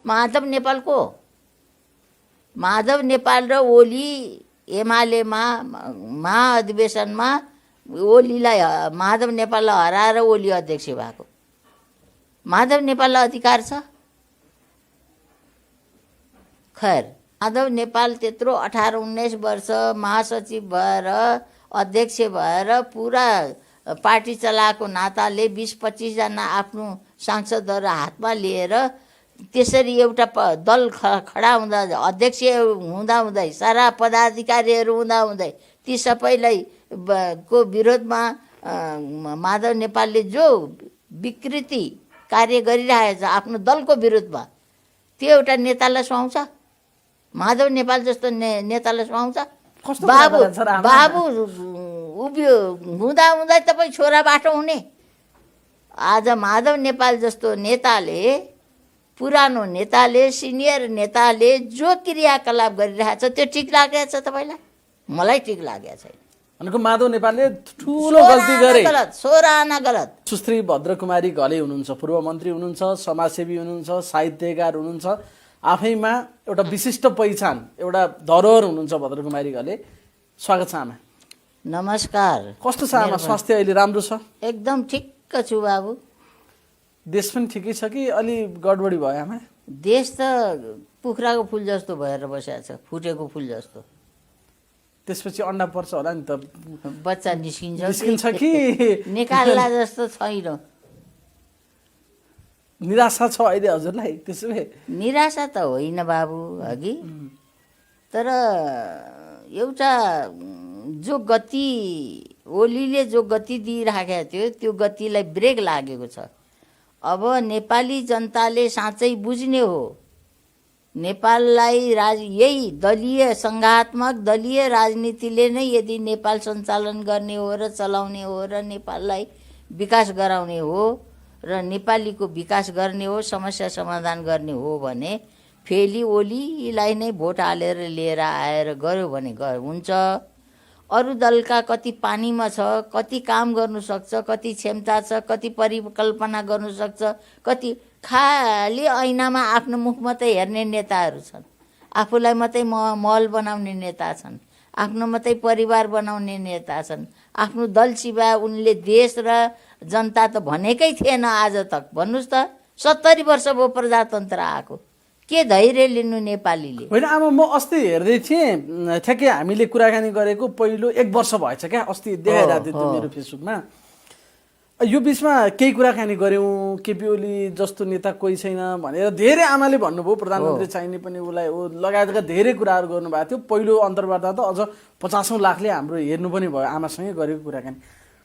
माधव नेपालको माधव नेपाल र ओली एमालेमा महाअधिवेशनमा ओलीलाई माधव नेपाललाई हराएर ओली अध्यक्ष भएको। माधव नेपाललाई अधिकार छ? खैर, माधव नेपाल त्यत्रो 18-19 वर्ष महासचिव भएर अध्यक्ष भएर पुरा पार्टी चलाएको नाताले 20-25 जना आफ्नो सांसदहरू हातमा लिएर त्यसरी एउटा दल खडा हुँदा अध्यक्ष हुँदाहुँदै सारा पदाधिकारीहरू हुँदाहुँदै ती सबैलाई को विरोधमा माधव नेपालले जो विकृति कार्य गरिरहेछ आफ्नो दलको विरुद्धमा, त्यो एउटा नेतालाई सुहाउँछ? माधव नेपाल जस्तो नेतालाई सुहाउँछ? बाबु उभियो हुँदाहुँदै तपाईँ छोरा बाटो हुने। आज माधव नेपाल जस्तो नेताले, पुरानो नेताले, सिनियर नेताले जो क्रियाकलाप गरिरहेछ त्यो ठिक लागेछ तपाईँलाई? मलाई ठिक लागेको छैन। भनेको माधव नेपालले ठुलो गल्ती गरे। गलत, सोराना गलत। सुश्री भद्रकुमारी घले हुनुहुन्छ, पूर्व मन्त्री हुनुहुन्छ, समाजसेवी हुनुहुन्छ, साहित्यकार हुनुहुन्छ, आफैमा एउटा विशिष्ट पहिचान, एउटा धरोहर हुनुहुन्छ भद्रकुमारी घले। स्वागत छ आमा। नमस्कार। कस्तो छ आमा? स्वास्थ्य अहिले राम्रो छ? एकदम ठिक्क छु बाबु। देश पनि ठिकै छ कि अलि गडबडी भयो आमा? देश त पुख्राको फुल जस्तो भएर बसेको छ, फुटेको फुल जस्तो। त्यसपछि अन्डा पर्छ होला नि त? बच्चा निस्किन्छ कि निकाल्ला जस्तो छैन। निराशा छ अहिले हजुरलाई? त्यसो भए निराशा त होइन बाबु, अघि तर एउटा जो गति ओलीले जो गति दिइराखेको थियो त्यो गतिलाई ब्रेक लागेको छ। अब नेपाली जनताले साँच्चै बुझ्ने हो नेपाललाई यही दलीय सङ्घात्मक दलीय राजनीतिले नै यदि नेपाल सञ्चालन गर्ने हो र चलाउने हो र नेपाललाई विकास गराउने हो र नेपालीको विकास गर्ने हो, समस्या समाधान गर्ने हो भने फेरि ओलीलाई नै भोट हालेर लिएर आएर गऱ्यो भने हुन्छ। अरू दलका कति पानीमा छ, कति काम गर्नु सक्छ, कति क्षमता छ, कति परिकल्पना गर्नु सक्छ, कति खाली ऐनामा आफ्नो मुख मात्रै हेर्ने नेताहरू छन्, आफूलाई मात्रै महल बनाउने नेता छन्, आफ्नो मात्रै परिवार बनाउने नेता छन्। आफ्नो दल सिवाय उनले देश र जनता त भनेकै थिएन आज तक। भन्नुहोस् त, 70 वर्ष भयो प्रजातन्त्र आएको, के धैर्य लिनु नेपालीले? होइन आमा, म अस्ति हेर्दै थिएँ, ठ्याक्कै हामीले कुराकानी गरेको पहिलो 1 वर्ष भएछ क्या, अस्ति देखाइरहेको थियो मेरो फेसबुकमा। यो बिचमा केही कुराकानी गऱ्यौँ, केपी ओली जस्तो नेता कोही छैन भनेर धेरै आमाले भन्नुभयो, प्रधानमन्त्री चाहिने पनि उसलाई हो लगायतका धेरै कुराहरू गर्नुभएको थियो। पहिलो अन्तर्वार्ता त अझ 50औं लाखले हाम्रो हेर्नु पनि भयो आमासँगै गरेको कुराकानी।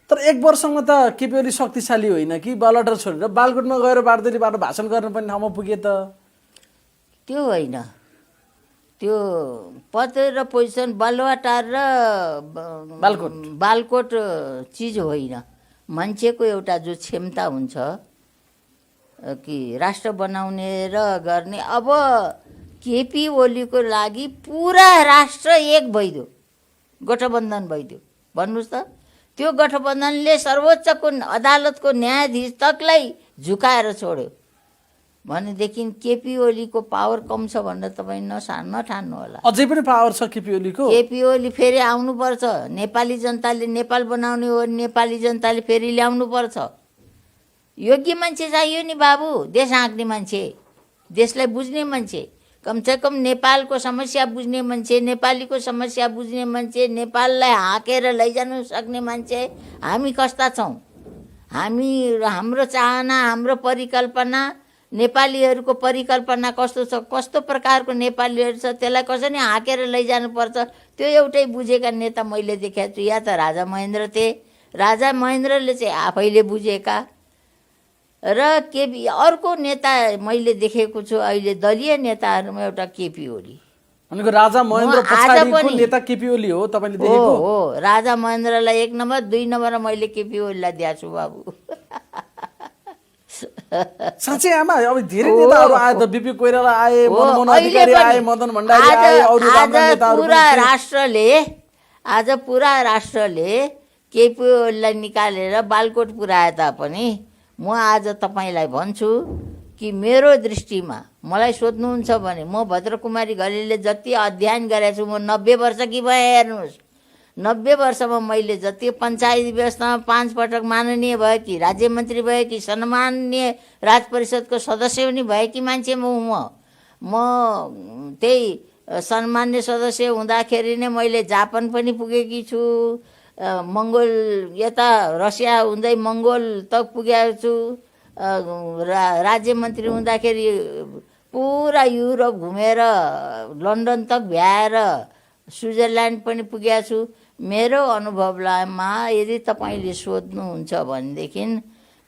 तर 1 वर्षमा त केपी ओली शक्तिशाली होइन कि बालुवाटार छोडेर बालकोटमा गएर बारदलीबाट भाषण गर्न पनि ठाउँमा पुगे त? त्यो होइन, त्यो पद र पोजिसन बालुवाटार र बालकोट चिज होइन। मान्छेको एउटा जो क्षमता हुन्छ कि राष्ट्र बनाउने र गर्ने। अब केपी ओलीको लागि पुरा राष्ट्र एक भइदियो, गठबन्धन भइदियो। भन्नुहोस् त, त्यो गठबन्धनले सर्वोच्चको अदालतको न्यायाधीश तकलाई झुकाएर छोड्यो भनेदेखि केपी ओलीको पावर कम छ भनेर तपाईँ नठान्नु होला। अझै पनि पावर छ केपी ओलीको। केपी ओली फेरि आउनुपर्छ। नेपाली जनताले नेपाल बनाउने हो, नेपाली जनताले फेरि ल्याउनु पर्छ। योग्य मान्छे चाहियो नि बाबु, देश हाँक्ने मान्छे, देशलाई बुझ्ने मान्छे, कमसेकम नेपालको समस्या बुझ्ने मान्छे, नेपालीको समस्या बुझ्ने मान्छे, नेपाललाई हाँकेर लैजानु सक्ने मान्छे। हामी कस्ता छौँ? हाम्रो चाहना, हाम्रो परिकल्पना, नेपालीहरूको परिकल्पना कस्तो छ, कस्तो प्रकारको नेपालीहरू छ, त्यसलाई कसरी हाँकेर लैजानुपर्छ त्यो एउटै बुझेका नेता मैले देखेको छु। या त राजा महेन्द्र थिए, राजा महेन्द्रले चाहिँ आफैले बुझेका, र केपी अर्को नेता मैले देखेको छु अहिले दलीय नेताहरूमा एउटा केपी ओली। भनेको राजा महेन्द्र पछाडिको नेता केपी ओली हो तपाईले देखेको? हो, राजा महेन्द्रलाई 1 नम्बर, 2 नम्बर मैले केपी ओलीलाई दिएको छु बाबु। साँच्चै आमा, अब धेरै नेताहरू आए त, बीपी कोइराला आए, मनमोहन अधिकारी आए, मदन भण्डारी आए, अरु राम्रा नेताहरू पनि। आज पुरा राष्ट्रले केपी ओलीलाई निकालेर बालकोट पुर्याए तापनि म आज तपाईलाई भन्छु कि मेरो दृष्टिमा मलाई सोध्नुहुन्छ भने म भद्रकुमारी घलेले जति अध्ययन गरेको छु, म 90 वर्षकी भएँ हेर्नुहोस्। 90 वर्षमा मैले जति पञ्चायत व्यवस्थामा 5 पटक माननीय भएकी, राज्य मन्त्री भएकी, सम्माननीय राज परिषदको सदस्य पनि भएकी मान्छे म त्यही सम्मान्य सदस्य हुँदाखेरि नै मैले जापान पनि पुगेकी छु, मङ्गोल यता रसिया हुँदै मङ्गोल तक पुगेको छु, राज्य मन्त्री हुँदाखेरि पुरा युरोप घुमेर लन्डन तक भ्याएर स्विजरल्यान्ड पनि पुगेको छु। मेरो अनुभवमा यदि तपाईँले सोध्नुहुन्छ भनेदेखि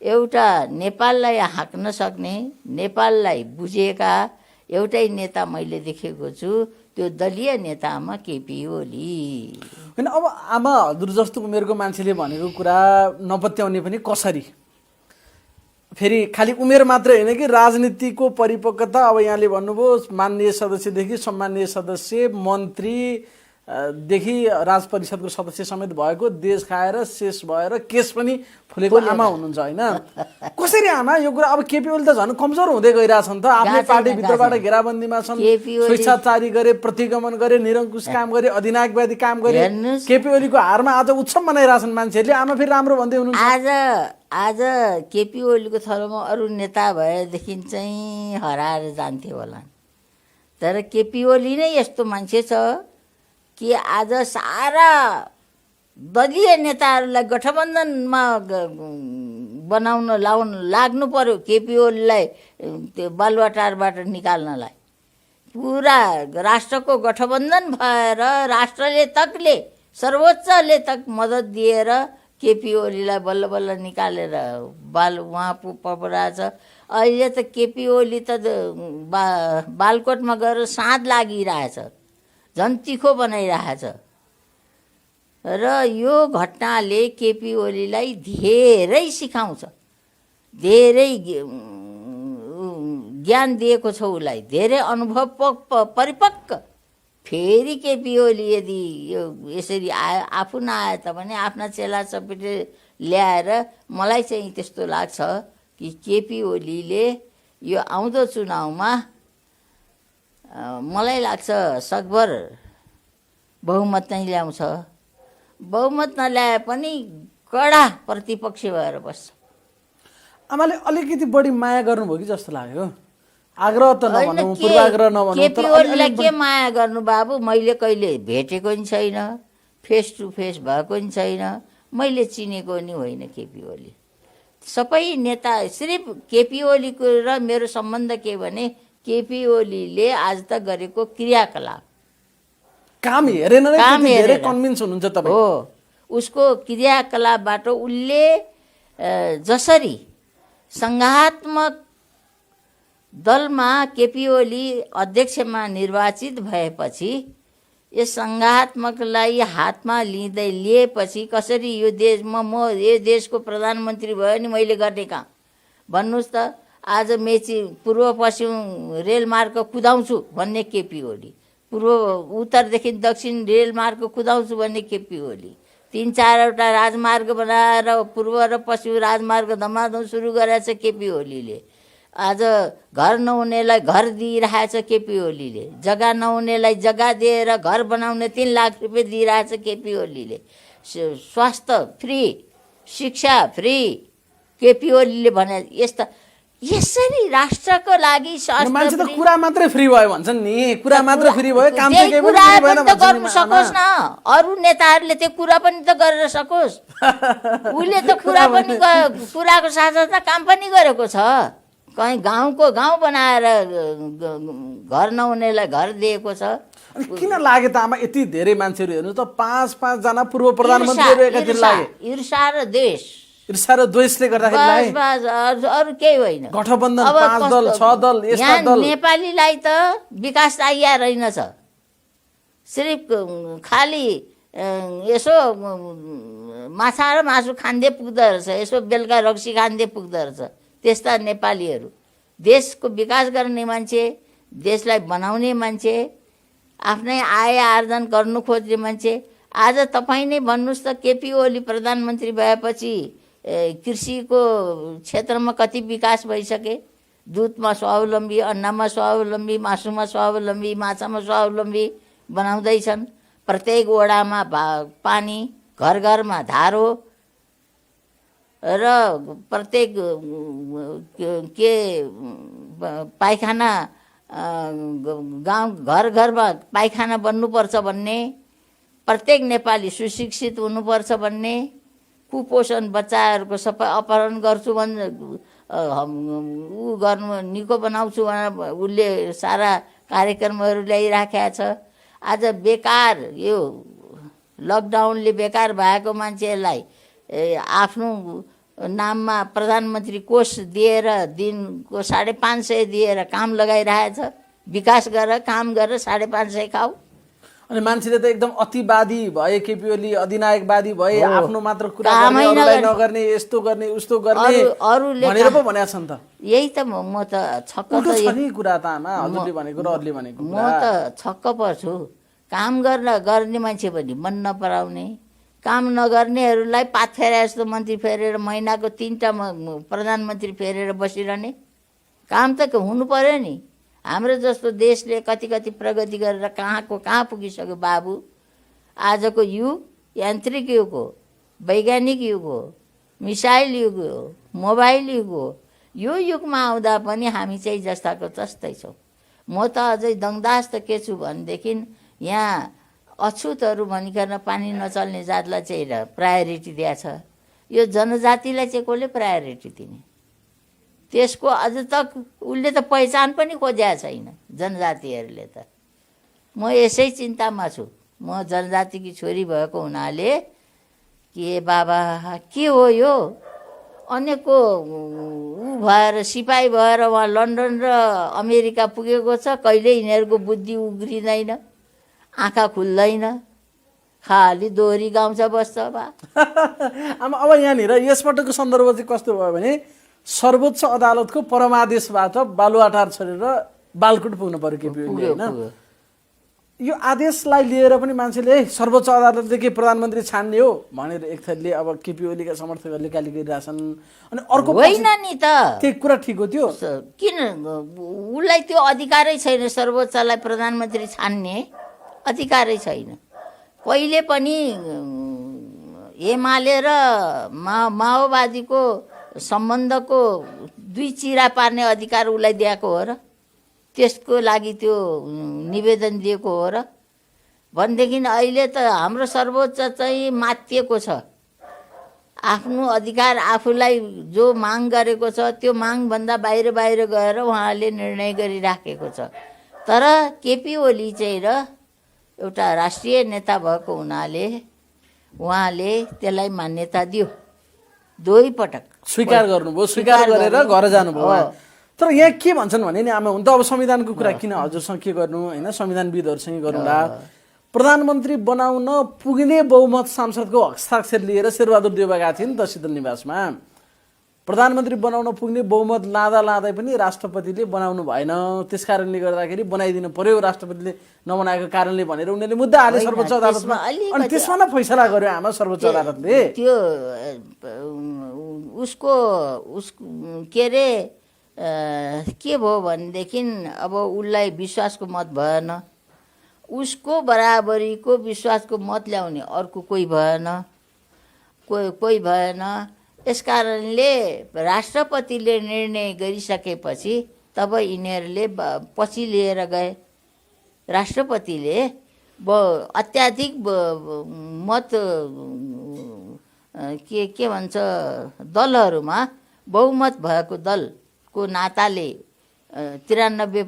एउटा नेपाललाई हाँक्न सक्ने, नेपाललाई बुझेका एउटै नेता मैले देखेको छु, त्यो दलीय नेतामा केपी ओली। होइन, अब आमा हजुर जस्तो उमेरको मान्छेले भनेको कुरा नपत्याउने पनि कसरी? फेरि खालि उमेर मात्रै होइन कि राजनीतिको परिपक्वता। अब यहाँले भन्नुभयो माननीय सदस्यदेखि सम्मानीय सदस्य, मन्त्री देखि राज परिषदको सदस्य समेत भएको, देश खाएर शेष भएर केस पनि फुलेको आमा हुनुहुन्छ होइन? कसरी आमा यो कुरा? अब केपी ओली त झन् कमजोर हुँदै गइरहेछन् त, आफ्नै पार्टीभित्रबाट घेराबन्दीमा छन्, स्वेच्छाचारी गरे, प्रतिगमन गरे, निरङ्कुश काम गरे, अधिनायकवादी काम गरे। केपी ओलीको हारमा आज उत्सव मनाइरहेछन् मान्छेहरूले। आमा फेरि राम्रो भन्दै हुनुहुन्छ। आज केपी ओलीको थलोमा अरू नेता भएदेखि चाहिँ हराएर जान्थे होला, तर केपी ओली नै यस्तो मान्छे छ कि आज सारा दलीय नेताहरूलाई गठबन्धनमा बनाउन लाग्नु पर्यो केपी ओलीलाई त्यो बालुवाटारबाट निकाल्नलाई। पुरा राष्ट्रको गठबन्धन भएर राष्ट्रले तकले, सर्वोच्चले तक मद्दत दिएर केपी ओलीलाई बल्ल बल्ल निकालेर उहाँ पपुरहेछ। अहिले त केपी ओली त बालकोटमा गएर साँध लागिरहेछ, झन् तिखो बनाइरहेछ। र यो घटनाले केपी ओलीलाई धेरै सिकाउँछ, धेरै ज्ञान दिएको छ उसलाई, धेरै अनुभव परिपक्व। फेरि केपी ओली यदि यो यसरी आफू नआए त भने आफ्ना चेला चपेटी ल्याएर, मलाई चाहिँ त्यस्तो लाग्छ कि केपी ओलीले यो आउँदो चुनावमा मलाई लाग्छ सकभर बहुमत नै ल्याउँछ। बहुमत नल्याए पनि कडा प्रतिपक्ष भएर बस्छ। आमाले अलिकति बढी माया गर्नुभयो कि जस्तो लाग्यो। आग्रह त नभनौँ, पूर्वाग्रह नभनौँ, केपी ओलीलाई के माया गर्नु बाबु? मैले कहिले भेटेको नि छैन, फेस टु फेस भएको नि छैन, मैले चिनेको नि होइन केपी ओली। सबै नेता सिर्फ केपी ओलीको र मेरो सम्बन्ध के भने केपी ओलीले आज तक गरेको क्रियाकलाप, काम हेरेर नै धेरै कन्भिन्स हुनुहुन्छ तपाईँ हो। उसको क्रियाकलापबाट उसले जसरी सङ्घात्मक दलमा केपी ओली अध्यक्षमा निर्वाचित भएपछि यस सङ्घात्मकलाई हातमा लिएपछि कसरी यो देशमा म यो देशको प्रधानमन्त्री भयो नि मैले गर्ने काम भन्नुहोस् त। आज मेची पूर्व पश्चिम रेलमार्ग कुदाउँछु भन्ने केपी ओली, पूर्व उत्तरदेखि दक्षिण रेलमार्ग कुदाउँछु भन्ने केपी ओली, 3-4वटा राजमार्ग बनाएर पूर्व र पश्चिम राजमार्ग धमाधम सुरु गरेछ केपी ओलीले। आज घर नहुनेलाई घर दिइरहेछ केपी ओलीले, जग्गा नहुनेलाई जग्गा दिएर घर बनाउने 3 लाख रुपियाँ दिइरहेछ केपी ओलीले। स्वास्थ्य फ्री, शिक्षा फ्री केपी ओलीले भने। यस्ता यसरी राष्ट्रको लागि मान्छे त कुरा मात्रै फ्री भयो भन्छन् नि, कुरा मात्र फ्री भयो, काम चाहिँ केही कुरा पनि त गर्न सकोस् न। अरू नेताहरूले त्यो कुरा पनि त गरेर सकोस्। उसले त कुरा पनि कुराको साथसाथै काम पनि गरेको छ। कहीँ गाउँको गाउँ बनाएर घर नहुनेलाई घर दिएको छ। किन लागे त आमा यति धेरै मान्छेहरू? हेर्नु त 5-5 जना पूर्व प्रधानमन्त्रीहरू एकातिर लागे। ईर्षा र द्वेष, ईर्षा र द्वेषले गर्दाखेरि अरू केही होइन। गठबन्धन 5 दल 6 दल यस्ता दल। नेपालीलाई त विकास चाहिया रहेनछ, सिर्फ खालि यसो माछा र मासु खाँदै पुग्दो रहेछ, यसो बेलुका रक्सी खाँदै पुग्दो रहेछ। त्यस्ता नेपालीहरू देशको विकास गर्ने मान्छे, देशलाई बनाउने मान्छे, आफ्नै आय आर्जन गर्नु खोज्ने मान्छे। आज तपाईँ नै भन्नुहोस् त केपी ओली प्रधानमन्त्री भएपछि कृषिको क्षेत्रमा कति विकास भइसके? दुधमा स्वावलम्बी, अन्नमा स्वावलम्बी, मासुमा स्वावलम्बी, माछामा स्वावलम्बी बनाउँदैछन्। प्रत्येक वडामा पानी, घर घरमा धारो र प्रत्येक के पाइखाना, गाउँ घर घरमा पाइखाना बन्नुपर्छ भन्ने, प्रत्येक नेपाली सुशिक्षित हुनुपर्छ भन्ने, कुपोषण बच्चाहरूको सबै अपहरण गर्छु भने ऊ गर्नु निको बनाउँछु भनेर उसले सारा कार्यक्रमहरू ल्याइराखेको छ। आज बेकार यो लकडाउनले बेकार भएको मान्छेहरूलाई आफ्नो नाममा प्रधानमन्त्री कोष दिएर दिनको 550 दिएर काम लगाइरहेछ। विकास गर, काम गरेर 550 खाऊ। अनि मान्छेले त एकदम अतिवादी भए, केपी ओली अधिनायकवादी भए, आफ्नो मात्र कुरा गर्ने, अरूलाई नगर्ने, यस्तो गर्ने उस्तो गर्ने भनेर पो भनेको छ नि त। यही त म त छक्क छ नि कुरा त आमा, हजुरले भनेको र अरूले भनेको। म त छक्क पर्छु। काम गर्ने मान्छे पनि मन नपराउने, काम नगर्नेहरूलाई पात फेरे जस्तो मन्त्री फेरेर महिनाको 3टा प्रधानमन्त्री फेरेर बसिरहने। काम त हुनु पर्यो नि। हाम्रो जस्तो देशले कति कति प्रगति गरेर कहाँको कहाँ पुगिसक्यो बाबु। आजको युग यान्त्रिक युग हो, वैज्ञानिक युग हो, मिसाइल युग हो, मोबाइल युग हो। यो युगमा आउँदा पनि हामी चाहिँ जस्ताको जस्तै छौँ। म त अझै दङदास त के छु भनेदेखि यहाँ अछुतहरू भनिकन पानी नचल्ने जातलाई चाहिँ प्रायोरिटी दिएछ। यो जनजातिलाई चाहिँ कसले प्रायोरिटी दिने? त्यसको अझ तक उसले त पहिचान पनि खोजेको छैन जनजातिहरूले त। म यसै चिन्तामा छु। म जनजातिकी छोरी भएको हुनाले के बाबा के हो यो? अनेकको ऊ भएर सिपाही भएर उहाँ लन्डन र अमेरिका पुगेको छ। कहिले यिनीहरूको बुद्धि उग्रिँदैन, आँखा खुल्दैन, खाली दोहोरी गाउँछ बस्छ बा। अब यहाँनिर यसपटकको सन्दर्भ चाहिँ कस्तो भयो भने सर्वोच्च अदालतको परमादेशबाट बालुवाटार छोडेर बालकुट पुग्नु पर्यो केपी ओली हैन। यो आदेशलाई लिएर पनि मान्छेले सर्वोच्च अदालतले के प्रधानमन्त्री छान्ने हो भनेर एक थरीले अब केपी ओलीका समर्थकहरूले गाली गरिरहेछन्। अनि अर्को होइन नि त, त्यो कुरा ठिक हो। त्यो किन उसलाई त्यो अधिकारै छैन? सर्वोच्चलाई प्रधानमन्त्री छान्ने अधिकारै छैन। कहिले पनि एमाले र माओवादीको सम्बन्धको दुई चिरा पार्ने अधिकार उसलाई दिएको हो र? त्यसको लागि त्यो निवेदन दिएको हो र? भनेदेखि अहिले त हाम्रो सर्वोच्च चाहिँ माथिएको छ। आफ्नो अधिकार आफूलाई जो माग गरेको छ त्यो मागभन्दा बाहिर बाहिर गएर उहाँले निर्णय गरिराखेको छ। तर केपी ओली चाहिँ र एउटा राष्ट्रिय नेता भएको हुनाले उहाँले त्यसलाई मान्यता दियो। दुई पटक स्वीकार गर्नुभयो, स्वीकार गरेर घर जानुभयो। तर यहाँ के भन्छन् भने नि आमा, हुन त अब संविधानको कुरा किन हजुरसँग के गर्नु होइन, संविधानविदहरूसँग गरौँला। प्रधानमन्त्री बनाउन पुग्ने बहुमत सांसदको हस्ताक्षर लिएर शेरबहादुर देउवा गएको थियो नि त शीतल निवासमा। प्रधानमन्त्री बनाउन पुग्ने बहुमत लाँदा लाँदै पनि राष्ट्रपतिले बनाउनु भएन। त्यस कारणले गर्दाखेरि बनाइदिनु पर्यो, राष्ट्रपतिले नबनाएको कारणले भनेर उनीहरूले मुद्दा हाले सर्वोच्च अदालतमा। अनि त्यसमा न फैसला गर्यो आमा सर्वोच्च अदालतले। त्यो उसको के अरे के भयो भनेदेखि अब उसलाई विश्वासको मत भएन। उसको बराबरीको विश्वासको मत ल्याउने अर्को कोही भएन, कोही भएन। यस कारणले राष्ट्रपतिले निर्णय गरिसकेपछि तब यिनीहरूले पछि लिएर गए। राष्ट्रपतिले अत्याधिक मत के भन्छ दलहरूमा बहुमत भएको दलको नाताले 93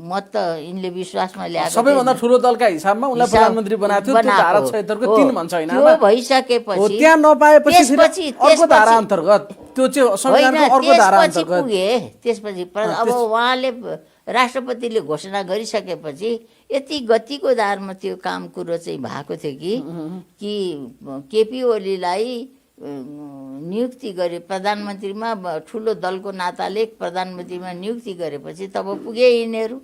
मत यिनले विश्वासमा ल्याएको। सबैभन्दा ठुलो दलका हिसाबमा उनलाई प्रधानमन्त्री बनाएको थियो। त्यो धारा 76 को 3 भन्छ हैन। त्यो भइसकेपछि त्यहाँ नपाएपछि अर्को धारा अन्तर्गत त्यो चाहिँ संविधानको अर्को धारा अन्तर्गत पुगे। त्यसपछि अब उहाँले राष्ट्रपतिले घोषणा गरिसकेपछि यति गतिको धारमा त्यो काम कुरो चाहिँ भएको थियो कि केपी ओलीलाई नियुक्ति गरे प्रधानमन्त्रीमा। ठुलो दलको नाताले प्रधानमन्त्रीमा नियुक्ति गरेपछि तब पुगे यिनीहरू।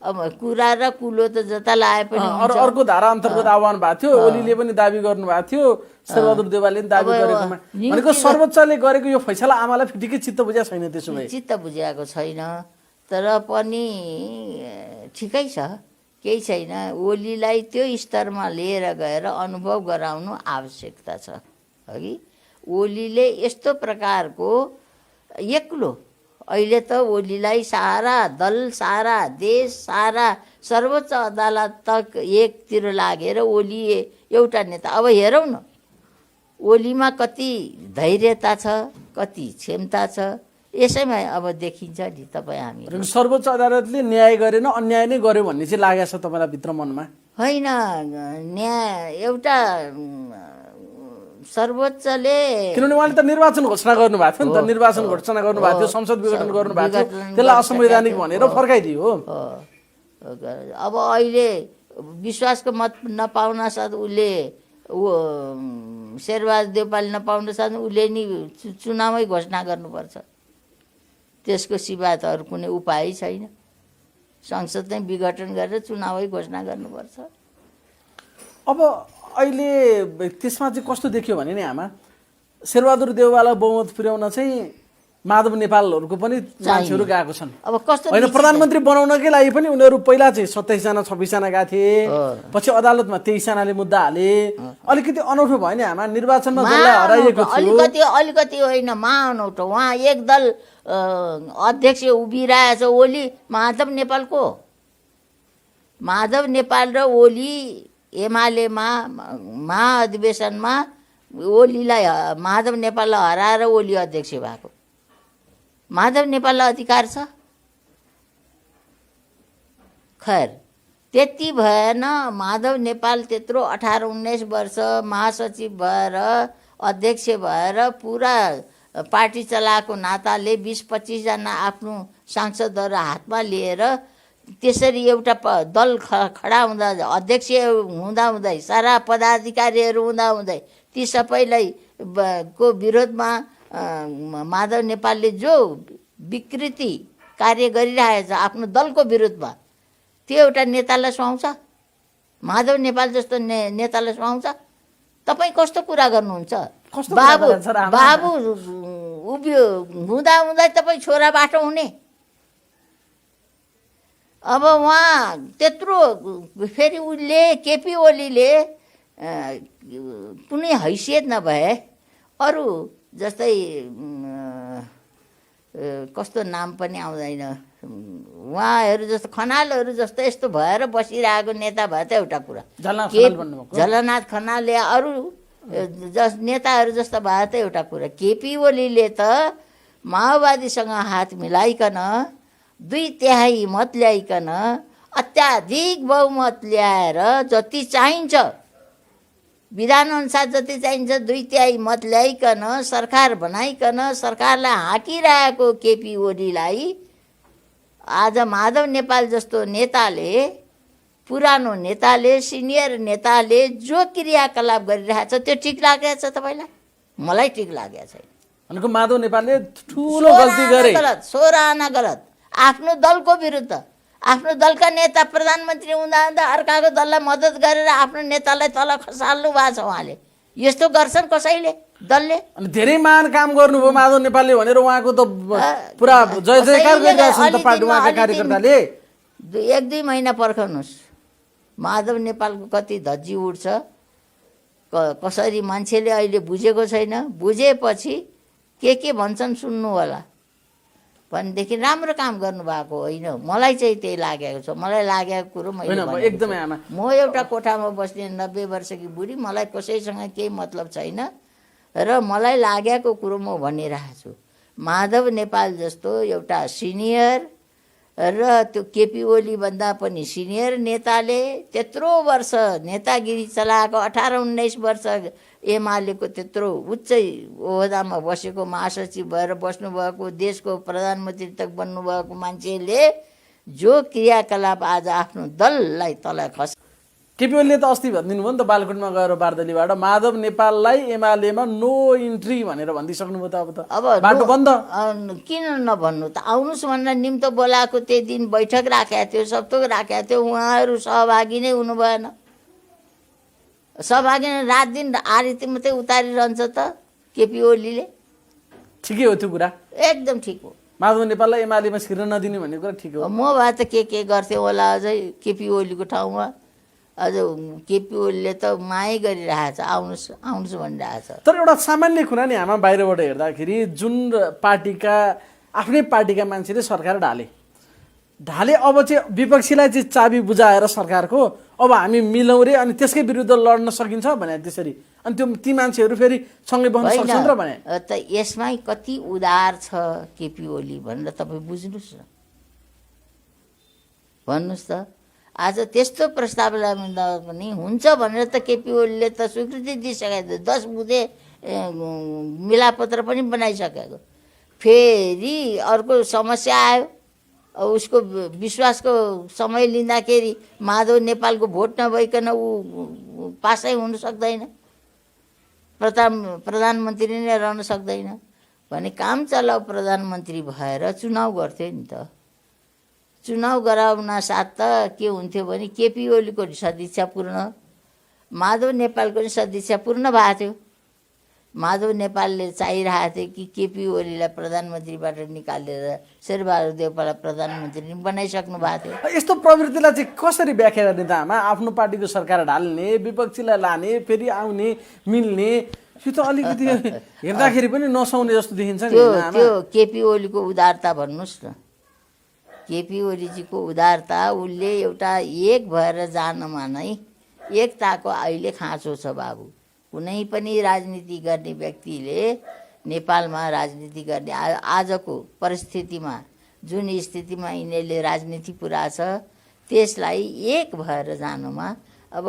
अब कुरा र कुलो त जता लाए पनि हुन्छ। अर्को धारा अन्तर्गत आह्वान भएको थियो, ओलीले पनि दाबी गर्नुभएको थियो, शेरबहादुर देउवाले पनि दाबी गरेकोमा भनेको सर्वोच्चले गरेको यो फैसला आमालाई फिटिकै चित्त बुझेको छैन। त्यसो भए चित्त बुझाएको छैन, तर पनि ठिकै छ, केही छैन। ओलीलाई त्यो स्तरमा लिएर गएर अनुभव गराउनु आवश्यकता छ अघि। ओलीले यस्तो प्रकारको एक्लो, अहिले त ओलीलाई सारा दल, सारा देश, सारा सर्वोच्च अदालत तक एकतिर लागेर ओली एउटा नेता। अब हेरौँ न ओलीमा कति धैर्यता छ, कति क्षमता छ, यसैमा अब देखिन्छ नि तपाईँ हामी। सर्वोच्च अदालतले न्याय गरेन, अन्याय नै गर्यो भन्ने चाहिँ लागेको छ तपाईँलाई भित्र मनमा? होइन, न्याय एउटा सर्वोच्चले, किनभने उहाँले त निर्वाचन घोषणा गर्नुभएको थियो नि त, निर्वाचन घोषणा गर्नुभएको थियो, संसद विघटन गर्नुभएको थियो, त्यसलाई असंवैधानिक भनेर फर्काइदियो हो। अब अहिले विश्वासको मत नपाउन साथ उसले शेरबहादुर देउपाले नपाउन साथ उसले नि चुनावै घोषणा गर्नुपर्छ। त्यसको सिवाय त अरू कुनै उपाय छैन। संसद नै विघटन गरेर चुनावै घोषणा गर्नुपर्छ। अब अहिले त्यसमा चाहिँ कस्तो देखियो भने नि आमा, शेरबहादुर देउवालाई बहुमत पुर्याउन चाहिँ माधव नेपालहरूको पनि मान्छेहरू गएको छन्। अब कस्तो होइन, प्रधानमन्त्री बनाउनकै लागि पनि उनीहरू पहिला चाहिँ 27 जना 26 जना गएको थिए, पछि अदालतमा 23 जनाले मुद्दा हाले। अलिकति अनौठो भयो नि आमा, निर्वाचनमा जसलाई हराइएको थियो अलिकति होइन, अनौठो। उहाँ एक दल अध्यक्ष उभिरहेछ, ओली माधव नेपालको। माधव नेपाल र ओली एमालेमा महाअधिवेशनमा ओलीलाई, माधव नेपाललाई हराएर ओली अध्यक्ष भएको। माधव नेपाललाई अधिकार छ? खैर त्यति भएन। माधव नेपाल त्यत्रो 18-19 वर्ष महासचिव भएर, अध्यक्ष भएर पुरा पार्टी चलाएको नाताले 20-25 जना आफ्नो सांसदहरू हातमा लिएर त्यसरी एउटा दल खडा हुँदा, अध्यक्ष हुँदाहुँदै, सारा पदाधिकारीहरू हुँदाहुँदै ती सबैलाई को विरोधमा माधव नेपालले जो विकृति कार्य गरिरहेछ आफ्नो दलको विरुद्धमा, त्यो एउटा नेतालाई सुहाउँछ? माधव नेपाल जस्तो नेतालाई सुहाउँछ? तपाईँ कस्तो कुरा गर्नुहुन्छ? बाबु उभियो हुँदाहुँदै तपाईँ छोरा बाटो हुने। अब उहाँ त्यत्रो, फेरि उसले केपी ओलीले कुनै हैसियत नभए अरू जस्तै कस्तो नाम पनि आउँदैन, उहाँहरू जस्तो खनालहरू जस्तो यस्तो भएर बसिरहेको नेता भए त एउटा कुरा, झलनाथ खनाल या अरू नेताहरू जस्तो भए त एउटा कुरा। केपी ओलीले त माओवादीसँग हात मिलाइकन 2/3 मत ल्याइकन अत्याधिक बहुमत ल्याएर जति चाहिन्छ विधानअनुसार जति चाहिन्छ 2/3 मत ल्याइकन सरकार बनाइकन सरकारलाई हाँकिरहेको केपी ओलीलाई आज माधव नेपाल जस्तो नेताले, पुरानो नेताले, सिनियर नेताले जो क्रियाकलाप गरिरहेछ त्यो ठिक लागेको छ तपाईँलाई? मलाई ठिक लागेको छैन। भनेको माधव नेपालले ठुलो गल्ती गरे, सोराना गलत, आफ्नो दलको विरुद्ध, आफ्नो दलका नेता प्रधानमन्त्री हुँदा अर्काको दललाई मद्दत गरेर आफ्नो नेतालाई तल खसाल्नु भएको छ उहाँले। यस्तो गर्छन् कसैले दलले? अनि धेरै महान काम गर्नुभयो माधव नेपालले भनेर उहाँको त पुरा जय जयकार गरिरहेछन् त पार्टी उहाँका कार्यकर्ताले। 1-2 महिना पर्खनुहोस्, माधव नेपालको कति धज्जी उठ्छ, कसरी मान्छेले अहिले बुझेको छैन। बुझेपछि के भन्छन् सुन्नु होला। भनेदेखि राम्रो काम गर्नुभएको होइन, मलाई चाहिँ त्यही लागेको छ। मलाई लागेको कुरो मैले एकदमै आमा, म एउटा कोठामा बस्ने 90 वर्षकी बुढी, मलाई कसैसँग केही मतलब छैन र मलाई लागेको कुरो म भनिरहेको छु। माधव नेपाल जस्तो एउटा सिनियर र त्यो केपी ओली भन्दा पनि सिनियर नेताले त्यत्रो वर्ष नेतागिरी चलाएको, 18-19 वर्ष एमालेको त्यत्रो उच्च ओहदामा बसेको, महासचिव भएर बस्नुभएको, देशको प्रधानमन्त्री तक बन्नुभएको मान्छेले जो क्रियाकलाप आज आफ्नो दललाई तल केपी ओलीले त अस्ति भनिदिनु भयो नि त बालकोटमा गएर बारदलीबाट माधव नेपाललाई एमालेमा नो इन्ट्री भनेर भनिदिइसक्नुभयो त अब त बाटो बन्द। किन नभन्नु त, आउनुहोस् भनेर निम्तो बोलाएको त्यही दिन बैठक राखेको थियो, सबथोक राखेको थियो, उहाँहरू सहभागी नै हुनु भएन। सहभागी नै रात दिन आरती मात्रै उतारिरहन्छ त केपी ओलीले। ठिकै हो त्यो कुरा, एकदम ठिक हो। माधव नेपाललाई एमालेमा छिर्न नदिने भन्ने कुरा ठिक हो। म भए त के गर्थेँ होला अझै केपी ओलीको ठाउँमा। अझ केपी ओलीले त मायै गरिरहेछ, आउनुहोस् आउनुहोस् भनिरहेछ। तर एउटा सामान्य कुरा नि हामी बाहिरबाट हेर्दाखेरि जुन पार्टीका आफ्नै पार्टीका मान्छेले सरकार ढाले अब चाहिँ विपक्षीलाई चाहिँ चाबी बुझाएर सरकारको अब हामी मिलौँ रे अनि त्यसकै विरुद्ध लड्न सकिन्छ भने त्यसरी, अनि त्यो ती मान्छेहरू फेरि सँगै बस्न सक्छन् र भने त यसमै कति उदार छ केपी ओली भनेर तपाईँ बुझ्नुहोस् न, भन्नुहोस् त। आज त्यस्तो प्रस्तावलाई पनि हुन्छ भनेर त केपी ओलीले त स्वीकृति दिइसकेको थियो, 10 बुँदे मिलापत्र पनि बनाइसकेको। फेरि अर्को समस्या आयो, अब उसको विश्वासको समय लिँदाखेरि माधव नेपालको भोट नभइकन ऊ पासै हुन सक्दैन, प्रधानमन्त्री नै रहन सक्दैन भने काम चलाउ प्रधानमन्त्री भएर चुनाव गर्थ्यो नि त। चुनाव गराउन साथ त के हुन्थ्यो भने केपी ओलीको सदिच्छा पूर्ण, माधव नेपालको पनि सदिच्छा पूर्ण भएको थियो। माधव नेपालले चाहिरहेको थियो कि केपी ओलीलाई प्रधानमन्त्रीबाट निकालेर शेरबहादुर देउपालाई प्रधानमन्त्री बनाइसक्नु भएको थियो। यस्तो प्रवृत्तिलाई चाहिँ कसरी व्याख्या गर्ने त आमा? आफ्नो पार्टीको सरकार ढाल्ने, विपक्षीलाई लाने, फेरि आउने, मिल्ने, यो त अलिकति हेर्दाखेरि पनि नसुहाउने जस्तो देखिन्छ नि। त्यो केपी ओलीको उदारता भन्नुहोस् न, केपी ओलीजीको उदारता, उसले एउटा एक भएर जानमा नै एकताको अहिले खाँचो छ बाबु। कुनै पनि राजनीति गर्ने व्यक्तिले नेपालमा राजनीति गर्ने आजको परिस्थितिमा जुन स्थितिमा यिनीहरूले राजनीति पुरा छ त्यसलाई एक भएर जानुमा अब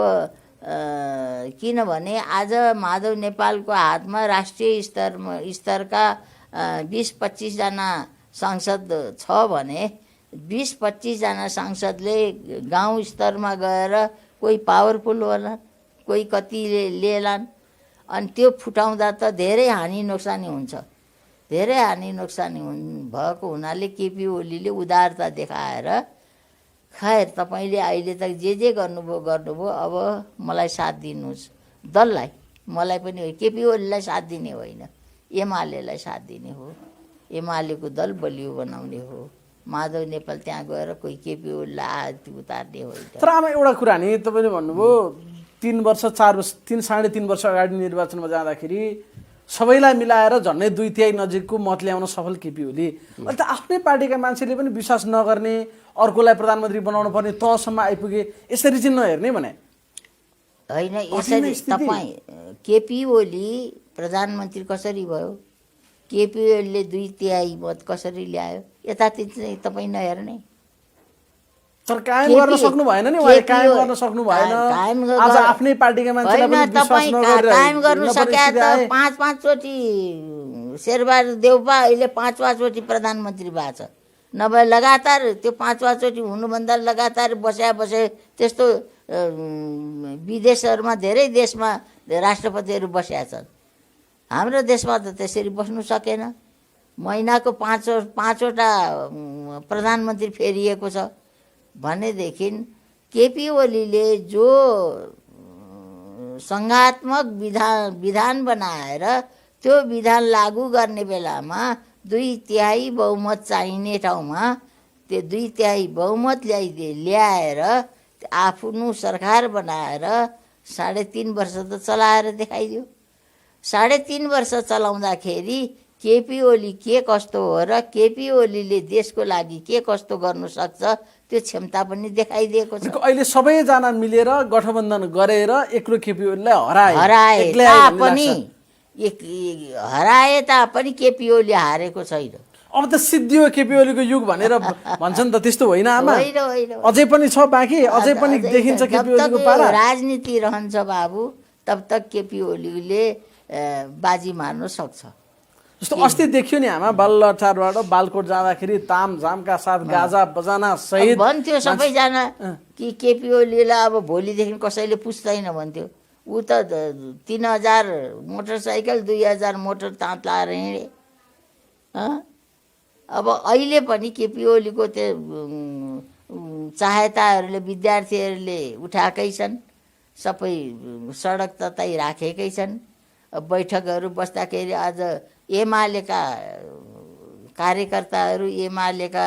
किनभने आज माधव नेपालको हातमा राष्ट्रिय स्तरका 20-25 जना सांसद छ भने 20-25 जना सांसदले गाउँ स्तरमा गएर कोही पावरफुल होला, कोही कतिले लिएलान्, अनि त्यो फुटाउँदा त धेरै हानि नोक्सानी हुन्छ। धेरै हानि नोक्सानी भएको हुनाले केपी ओलीले उदारता देखाएर खैर तपाईँले अहिले तक जे गर्नुभयो अब मलाई साथ दिनुहोस्, दललाई, मलाई पनि केपी ओलीलाई साथ दिने होइन, एमालेलाई साथ दिने हो, एमालेको दल बलियो बनाउने हो। माधव नेपाल त्यहाँ गएर कोही केपी ओलीलाई आरती उतार्ने होइन। तर आमा एउटा कुरा नि तपाईँले भन्नुभयो 3 वर्ष 4 वर्ष 3-3.5 वर्ष अगाडि निर्वाचनमा जाँदाखेरि सबैलाई मिलाएर झन्डै 2/3 नजिकको मत ल्याउन सफल केपी ओली। अहिले त आफ्नै पार्टीका मान्छेले पनि विश्वास नगर्ने, अर्कोलाई प्रधानमन्त्री बनाउनु पर्ने तहसम्म आइपुगे, यसरी चाहिँ नहेर्ने भने होइन। यसरी तपाईँ केपी ओली प्रधानमन्त्री कसरी भयो, केपी ओलीले 2/3 मत कसरी ल्यायो, यतातिर चाहिँ तपाईँ नहेर्ने। तर कायम गर्न सक्नु भएन नि, उहाँले कायम गर्न सक्नु भएन। आज आफ्नै पार्टीका मान्छेलाई पनि विश्वास नगरेर कायम गर्नु सके त 5-5 चोटि शेरबहादुर देउपा अहिले 5-5 चोटि प्रधानमन्त्री भएको छ। नभए लगातार त्यो 5-5 चोटि हुनुभन्दा लगातार बसे त्यस्तो विदेशहरूमा धेरै देशमा राष्ट्रपतिहरू बसेका छन्। हाम्रो देशमा त त्यसरी बस्नु सकेन। महिनाको 5वटा प्रधानमन्त्री फेरिएको छ भनेदेखि केपी ओलीले जो सङ्घात्मक विधान बनाएर त्यो विधान लागू गर्ने बेलामा 2/3 बहुमत चाहिने ठाउँमा त्यो 2/3 बहुमत ल्याएर आफ्नो सरकार बनाएर 3.5 वर्ष त चलाएर देखाइदियो। 3.5 वर्ष चलाउँदाखेरि केपी ओली के कस्तो हो र केपी ओलीले देशको लागि के कस्तो गर्नु सक्छ त्यो क्षमता पनि देखाइदिएको छ। अहिले सबैजना मिलेर गठबन्धन गरेर एक्लो केपी ओलीलाई हराए तापनि केपी ओली हारेको छैन। अब त सिद्धियो केपी ओलीको युग भनेर भन्छन् त, त्यस्तो होइन आमा? अझै पनि छ बाँकी, अझै पनि देखिन्छ केपी ओलीको पारा। राजनीति रहन्छ बाबु, तब तक केपी ओलीले बाजी मार्न सक्छ। जस्तो अस्ति देखियो नि आमा बालुवाटारबाट बालकोट जाँदाखेरि तामझामका साथ गाजा बजाना सहित भन्थ्यो सबैजना कि केपी ओलीलाई अब भोलिदेखि कसैले पुस्दैन भन्थ्यो। ऊ त 3000 मोटरसाइकल 2000 मोटर ताँत लाएर हिँडे। अब अहिले पनि केपी ओलीको त्यो सहायताहरूले विद्यार्थीहरूले उठाएकै छन्, सबै सडक तताई राखेकै छन्। बैठकहरू बस्दाखेरि आज एमालेका कार्यकर्ताहरू एमालेका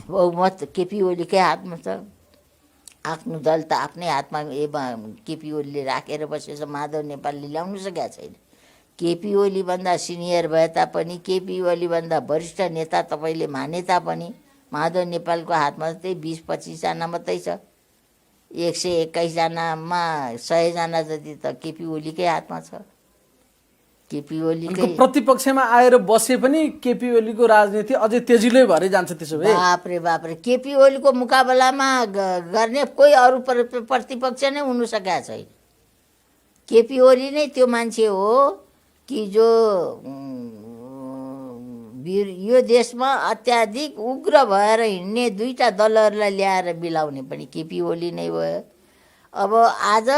बहुमत केपी ओलीकै हातमा छ। आफ्नो दल त आफ्नै हातमा केपी ओलीले राखेर बसेछ। माधव नेपालले ल्याउनु सकेका छैन। केपी ओलीभन्दा सिनियर भए तापनि, केपी ओलीभन्दा वरिष्ठ नेता तपाईँले माने तापनि माधव नेपालको हातमा त्यही 20-25 जना मात्रै छ। 121 जनामा 100 जना जति त केपी ओलीकै हातमा छ। केपी ओलीकै प्रतिपक्षमा आएर बसे पनि केपी ओलीको राजनीति अझै तेजिलै भएर जान्छ। त्यसो भए बाप्रे बाप्रे, केपी ओलीको मुकाबलामा गर्ने कोही अरू प्रतिपक्ष नै हुनु सकेका छैन। केपी ओली नै त्यो मान्छे हो कि जो यो देशमा अत्याधिक उग्र भएर हिँड्ने दुईटा दलहरूलाई ल्याएर बिलाउने पनि केपी ओली नै भयो। अब आज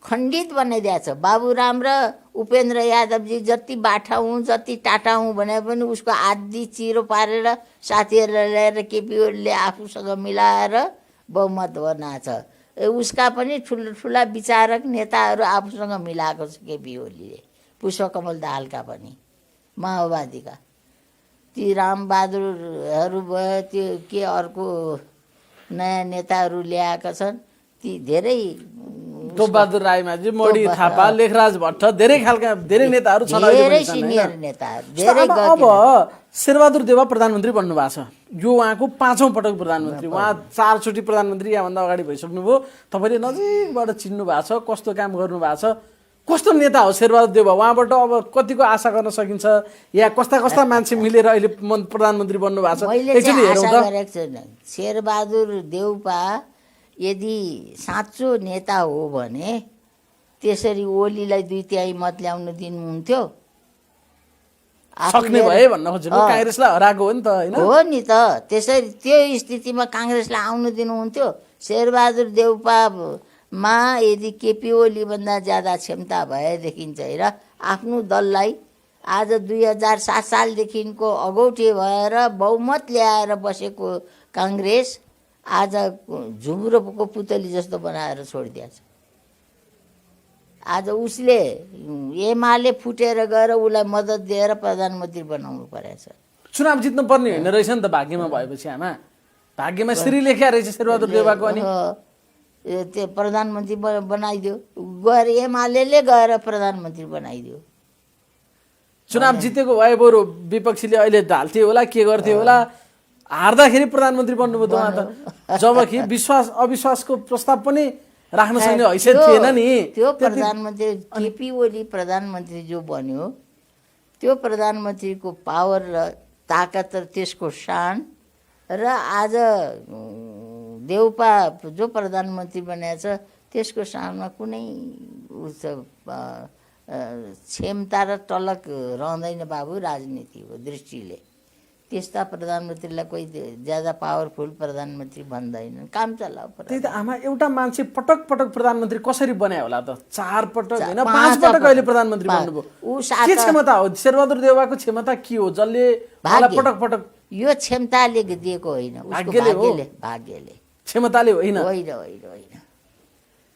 खण्डित बनाइदिएको छ। बाबुराम र उपेन्द्र यादवजी जति बाठा हुँ जति टाटा हुँ भने पनि उसको आदि चिरो पारेर साथीहरूलाई ल्याएर केपी ओलीले आफूसँग मिलाएर बहुमत बनाएको छ। उसका पनि ठुला विचारक नेताहरू आफूसँग मिलाएको छ केपी ओलीले। पुष्पकमल दाहालका पनि माओवादीका ती रामबहादुरहरू भयो, त्यो के अर्को नयाँ नेताहरू ल्याएका छन्। ती धेरै टोपबहादुर राईमाझी, मणि थापा, लेखराज भट्ट, धेरै खालका धेरै नेताहरू छन्। धेरै सिनियर नेताहरू धेरै। अब शेरबहादुर देउवा प्रधानमन्त्री बन्नु भएको छ। यो उहाँको 5औं पटक प्रधानमन्त्री। उहाँ 4 चोटि प्रधानमन्त्री यहाँभन्दा अगाडि भइसक्नुभयो। तपाईँले नजिकबाट चिन्नु भएको छ, कस्तो काम गर्नु भएको छ, कस्तो नेता हो शेरबहादुर देउवा। उहाँबाट अब कतिको आशा गर्न सकिन्छ, या कस्ता कस्ता मान्छे मिलेर अहिले प्रधानमन्त्री बन्नु भएको छ? एकचोटि हेरौँ त। शेरबहादुर देउवा यदि साँचो नेता हो भने त्यसरी ओलीलाई 2/3 मत ल्याउन दिनुहुन्थ्यो? सक्ने भए भन्न खोज्नु, काङ्ग्रेसलाई हराएको हो नि त, हैन? हो नि त। त्यसरी त्यो स्थितिमा काङ्ग्रेसलाई आउनु दिनुहुन्थ्यो? शेरबहादुर देउवामा यदि केपी ओलीभन्दा ज्यादा क्षमता भएदेखि चाहिँ र आफ्नो दललाई आज 2007 सालदेखिको अगौटे भएर बहुमत ल्याएर बसेको काङ्ग्रेस आज झुम्रो पुतली जस्तो बनाएर छोडिदिएछ। आज उसले एमाले फुटेर गएर उसलाई मद्दत दिएर प्रधानमन्त्री बनाउनु परेछ। चुनाव जित्नु पर्ने होइन रहेछ नि त भाग्यमा भएपछि। आमा भाग्यमा श्री लेख्या रहेछ शेरबहादुर देउवाको। अनि त्यो प्रधानमन्त्री बनाइदियो, गएर एमाले गएर प्रधानमन्त्री बनाइदियो। चुनाव जितेको भए बरु विपक्षीले अहिले ढाल्थे होला, के गर्थे होला। हार्दाखेरि प्रधानमन्त्री बन्नुभयो त उहाँ त। जबकि विश्वास अविश्वासको प्रस्ताव पनि राख्न सक्ने हैसियत थिएन नि। त्यो प्रधानमन्त्री केपी ओली प्रधानमन्त्री जो बन्यो, त्यो प्रधानमन्त्रीको पावर र ताकत र त्यसको शान र आज देउपा जो प्रधानमन्त्री बनेको छ त्यसको शानमा कुनै क्षमता र टलक रहँदैन बाबु। राजनीतिको दृष्टिले त्यस्ता प्रधानमन्त्रीलाई कोही ज्यादा पावरफुल प्रधानमन्त्री भन्दैन, काम चलाऊ। त्यही त आमा, एउटा मान्छे पटक पटक प्रधानमन्त्री कसरी बनायो होला त? 4 पटक होइन 5 पटक अहिले प्रधानमन्त्री बन्नुभयो। के क्षमता हो शेरबहादुर देउवाको? क्षमता के हो जसले पटक पटक? यो क्षमताले दिएको होइन, भाग्यले क्षमताले होइन। होइन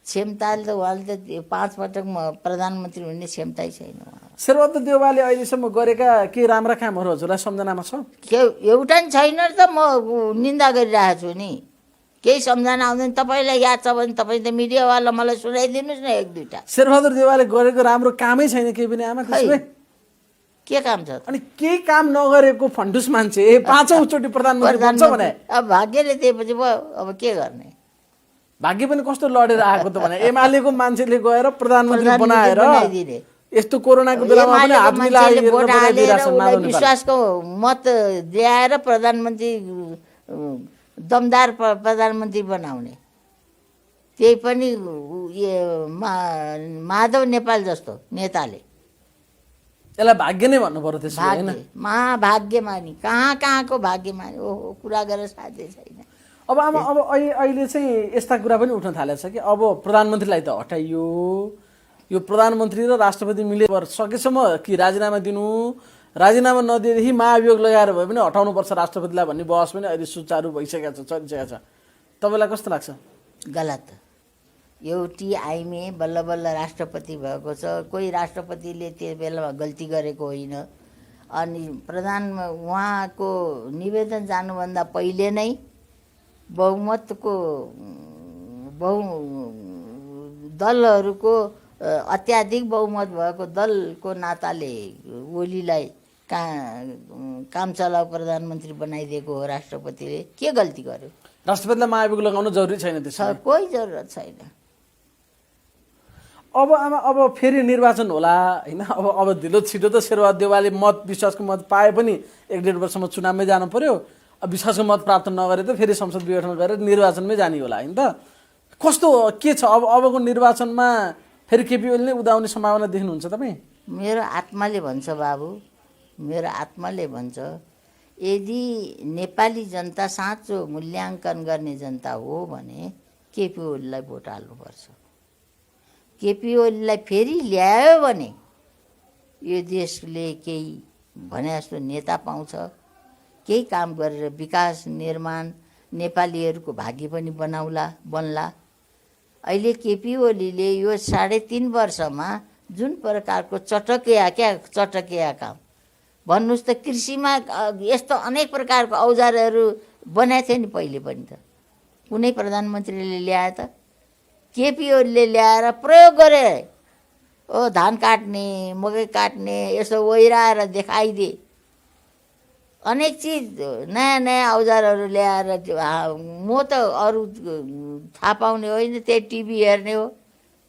क्षमताले त उहाँले त 5 पटक प्रधानमन्त्री हुने क्षमतै छैन। शेरबहादुर देउवाले अहिलेसम्म गरेका केही राम्रा कामहरू हजुरलाई सम्झनामा छ? एउटा नि छैन त। म निन्दा गरिरहेको छु नि, केही सम्झना आउँदैन। तपाईँलाई याद छ भने तपाईँ त मिडियावाला मलाई सुनाइदिनुहोस् न 1-2टा। शेरबहादुर देउवाले गरेको राम्रो कामै छैन केही पनि आमा? त्यसमै के काम छ? अनि केही काम नगरेको फन्डुस मान्छे 5औं चोटि प्रधानमन्त्री बन्छ भने अब भाग्यले दिएपछि भयो, अब के गर्ने? भाग्य पनि कस्तो लडेर आएको त भने एमालेको मान्छेले गएर प्रधानमन्त्री बनाएर यस्तो कोरोनाको बेलामा पनि हात मिलाएर विश्वासको मत ल्याएर प्रधानमन्त्री दमदार प्रधानमन्त्री बनाउने। त्यही पनि माधव नेपाल जस्तो नेताले यसलाई भाग्य नै भन्नु पर्यो त्यसो होइन? भाग्य महाभाग्यमानी कहाँको भाग्यमानी ओहो कुरा गरेर साध्य छैन। अब अहिले चाहिँ यस्ता कुरा पनि उठ्न थालेको छ कि अब प्रधानमन्त्रीलाई त हटाइयो, यो प्रधानमन्त्री र राष्ट्रपति मिले सकेसम्म कि राजीनामा दिनु, राजीनामा नदिएदेखि महाभियोग लगाएर भए पनि हटाउनुपर्छ राष्ट्रपतिलाई भन्ने बहस पनि अहिले सुचारू भइसकेको छ, चलिसकेको छ। तपाईँलाई कस्तो लाग्छ? गलत। एउटी आइमे बल्ल बल्ल राष्ट्रपति भएको छ, कोही राष्ट्रपतिले त्यो बेलामा गल्ती गरेको होइन। अनि उहाँको निवेदन जानुभन्दा पहिले नै बहुमतको दलहरूको अत्याधिक बहुमत भएको दलको नाताले ओलीलाई काम चलाउ प्रधानमन्त्री बनाइदिएको हो राष्ट्रपतिले। के गल्ती गर्यो? राष्ट्रपतिलाई महाभियोग लगाउनु जरुरी छैन त्यसमा? कोही जरुरत छैन। अब फेरि निर्वाचन होला होइन? अब ढिलो छिटो त शेरबहादुर देउवाले विश्वासको मत पाए पनि 1-1.5 वर्षमा चुनावमै जानु पर्यो। अब विश्वासको मत प्राप्त नगरे त फेरि संसद विघटन गरेर निर्वाचनमै जाने होला होइन त? कस्तो के छ अबको निर्वाचनमा? फेरि केपी ओलीले उदाउने सम्भावना देख्नुहुन्छ तपाईँ? मेरो आत्माले भन्छ बाबु, मेरो आत्माले भन्छ यदि नेपाली जनता साँचो मूल्याङ्कन गर्ने जनता हो भने केपी ओलीलाई भोट हाल्नुपर्छ। केपी ओलीलाई फेरि ल्यायो भने यो देशले केही भने जस्तो नेता पाउँछ, केही काम गरेर विकास निर्माण नेपालीहरूको भाग्य पनि बन्ला। अहिले केपी ओलीले यो 3.5 वर्षमा जुन प्रकारको चटकिया काम भन्नुहोस् त, कृषिमा यस्तो अनेक प्रकारको औजारहरू बनाएको थियो नि पहिले पनि त कुनै प्रधानमन्त्रीले ल्याए त? केपी ओलीले ल्याएर प्रयोग गरे। धान काट्ने, मकै काट्ने यसो ओइराएर देखाइदिए। अनेक चिज नयाँ औजारहरू ल्याएर म त अरू थाहा पाउने होइन, त्यही टिभी हेर्ने हो।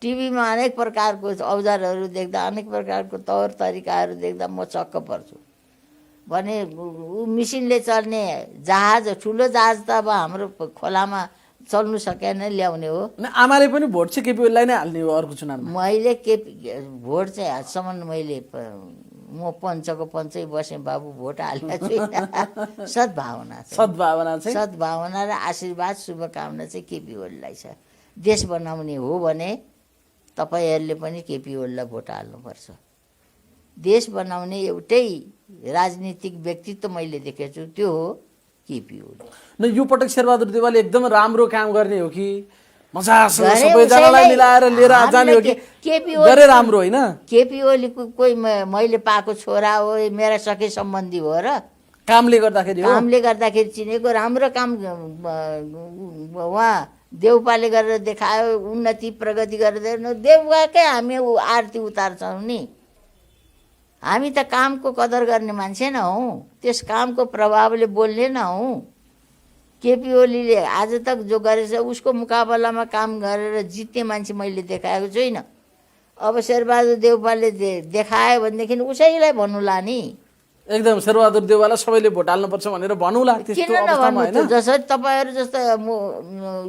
टिभीमा अनेक प्रकारको औजारहरू देख्दा, अनेक प्रकारको तौर तरिकाहरू देख्दा म चक्क पर्छु। भने मिसिनले चल्ने जहाज, ठुलो जहाज त अब हाम्रो खोलामा चल्नु सकेन, ल्याउने हो। आमाले पनि भोट चाहिँ केपी ओलीलाई नै हाल्ने हो अर्को चुनावमा? मैले भोट चाहिँ आजसम्म म पञ्चको पञ्चै बसेँ बाबु, भोट हालेको छुइनँ। सद्भावना र आशीर्वाद शुभकामना चाहिँ केपी ओलीलाई छ। देश बनाउने हो भने तपाईँहरूले पनि केपी ओलीलाई भोट हाल्नुपर्छ। देश बनाउने एउटै राजनीतिक व्यक्तित्व मैले देखेको छु, त्यो हो केपी ओली। न यो पटक शेरबहादुर देउवाले एकदम राम्रो काम गर्ने हो कि मजासँग सबैजनालाई मिलाएर लिएर जाने हो कि गरे राम्रो होइन? केपी ओलीको कोही मैले पाएको छोरा हो, मेरा सखी सम्बन्धी हो र कामले गर्दाखेरि चिनेको। राम्रो काम उहाँ देउपाले गरेर देखायो, उन्नति प्रगति गरेर। देउपाकै हामी आरती उतार्छौँ नि। हामी त कामको कदर गर्ने मान्छे न हौँ, त्यस कामको प्रभावले बोल्ने न हौँ। केपी ओलीले आज तक जो गरेछ उसको मुकाबलामा काम गरेर जित्ने मान्छे मैले देखाएको छुइनँ। अब शेरबहादुर देउपाले देखायो भनेदेखि उसैलाई भन्नुला नि। एकदम शेरबहादुर देउवालाई सबैले भोट हाल्नुपर्छ भनेर भन्नुला। किन नभन्नु त? जसरी तपाईँहरू जस्तो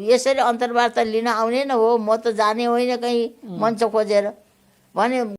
यसरी अन्तर्वार्ता लिन आउने न हो, म त जाने होइन कहीँ मञ्च खोजेर भने